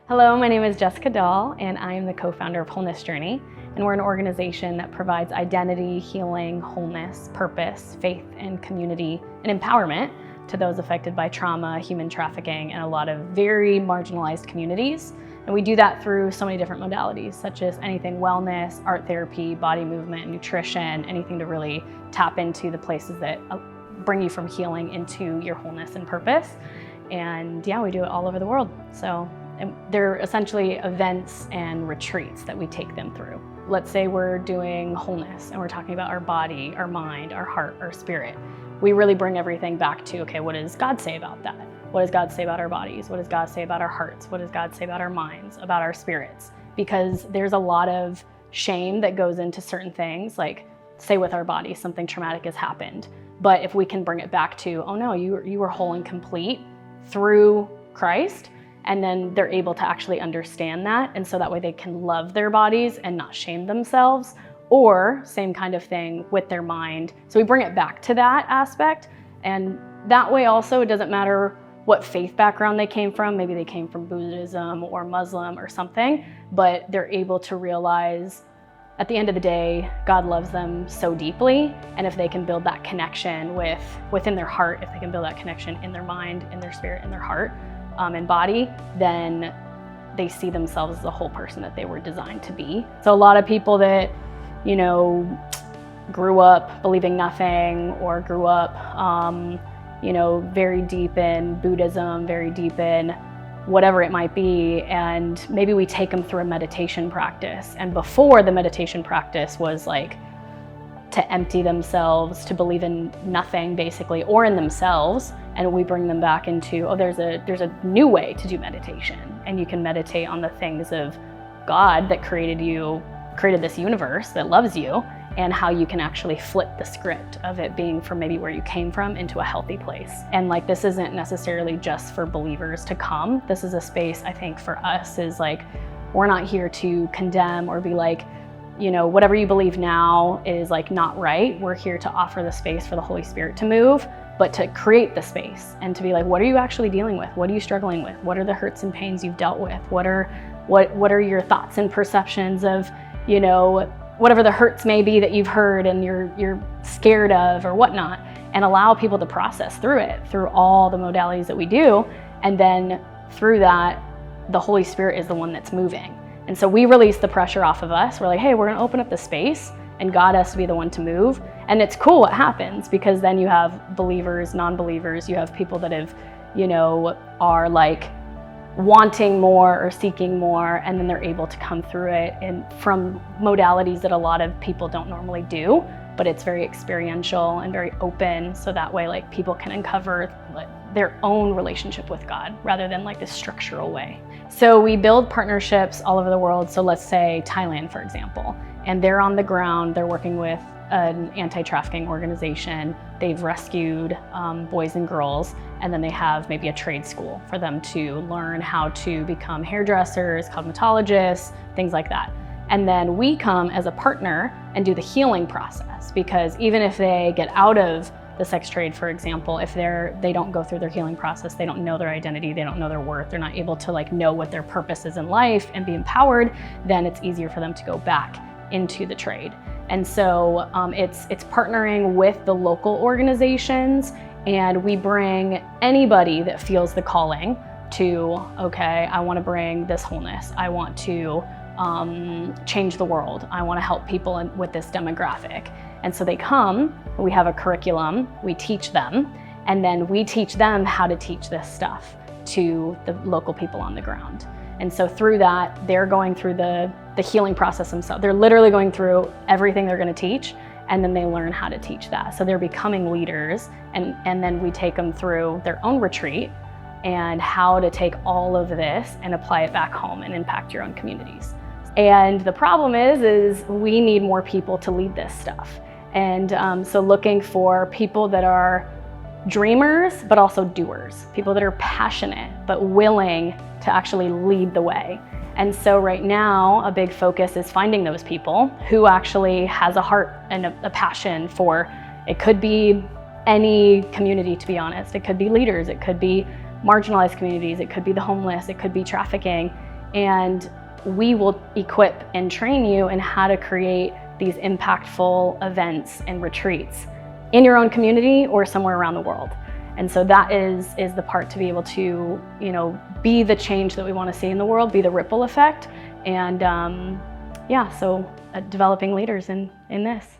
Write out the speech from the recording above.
Hello, my name is Jessica Dahl, and I am the co-founder of Wholeness Journey, and we're an organization that provides identity, healing, wholeness, purpose, faith, and community, and empowerment to those affected by trauma, human trafficking, and a lot of very marginalized communities. And we do that through so many different modalities, such as anything wellness, art therapy, body movement, nutrition, anything to really tap into the places that bring you from healing into your wholeness and purpose. And yeah, we do it all over the world. And they're essentially events and retreats that we take them through. Let's say we're doing wholeness and we're talking about our body, our mind, our heart, our spirit. We really bring everything back to, okay, what does God say about that? What does God say about our bodies? What does God say about our hearts? What does God say about our minds, about our spirits? Because there's a lot of shame that goes into certain things, like say with our body, something traumatic has happened. But if we can bring it back to, oh no, you were whole and complete through Christ, and then they're able to actually understand that. And so that way they can love their bodies and not shame themselves, or same kind of thing with their mind. So we bring it back to that aspect. And that way also, it doesn't matter what faith background they came from. Maybe they came from Buddhism or Muslim or something, but they're able to realize at the end of the day, God loves them so deeply. And if they can build that connection within their heart, if they can build that connection in their mind, in their spirit, in their heart, and body, then they see themselves as the whole person that they were designed to be. So a lot of people that, grew up believing nothing, or grew up, very deep in Buddhism, very deep in whatever it might be, and maybe we take them through a meditation practice. And before the meditation practice was like to empty themselves, to believe in nothing basically, or in themselves. And we bring them back into, there's a new way to do meditation. And you can meditate on the things of God that created you, created this universe that loves you, and how you can actually flip the script of it being from maybe where you came from into a healthy place. And like, this isn't necessarily just for believers to come. This is a space, I think, for us is like, we're not here to condemn or be like, whatever you believe now is like not right. We're here to offer the space for the Holy Spirit to move, but to create the space and to be like, what are you actually dealing with? What are you struggling with? What are the hurts and pains you've dealt with? What are your thoughts and perceptions of, whatever the hurts may be that you've heard and you're scared of or whatnot, and allow people to process through it, through all the modalities that we do. And then through that, the Holy Spirit is the one that's moving. And so we release the pressure off of us. We're like, hey, we're gonna open up the space and God has to be the one to move. And it's cool what happens, because then you have believers, non-believers, you have people that have, are like wanting more or seeking more, and then they're able to come through it and from modalities that a lot of people don't normally do, but it's very experiential and very open. So that way, like, people can uncover their own relationship with God rather than like this structural way. So we build partnerships all over the world. So let's say Thailand, for example, and they're on the ground, they're working with an anti-trafficking organization. They've rescued boys and girls, and then they have maybe a trade school for them to learn how to become hairdressers, cosmetologists, things like that. And then we come as a partner and do the healing process, because even if they get out of the sex trade, for example, if they don't go through their healing process, they don't know their identity, they don't know their worth, they're not able to like know what their purpose is in life and be empowered, then it's easier for them to go back into the trade. And so it's partnering with the local organizations, and we bring anybody that feels the calling to, okay, I want to bring this wholeness. I want to change the world. I want to help people with this demographic. And so they come, we have a curriculum, we teach them, and then we teach them how to teach this stuff to the local people on the ground. And so through that, they're going through the healing process themselves. They're literally going through everything they're going to teach, and then they learn how to teach that. So they're becoming leaders, and then we take them through their own retreat and how to take all of this and apply it back home and impact your own communities. And the problem is we need more people to lead this stuff. And so looking for people that are dreamers, but also doers, people that are passionate, but willing to actually lead the way. And so right now, a big focus is finding those people who actually has a heart and a passion for, it could be any community, to be honest. It could be leaders, it could be marginalized communities, it could be the homeless, it could be trafficking. and we will equip and train you in how to create these impactful events and retreats in your own community or somewhere around the world. And so that is the part to be able to, you know, be the change that we want to see in the world, be the ripple effect, and yeah, so developing leaders in this.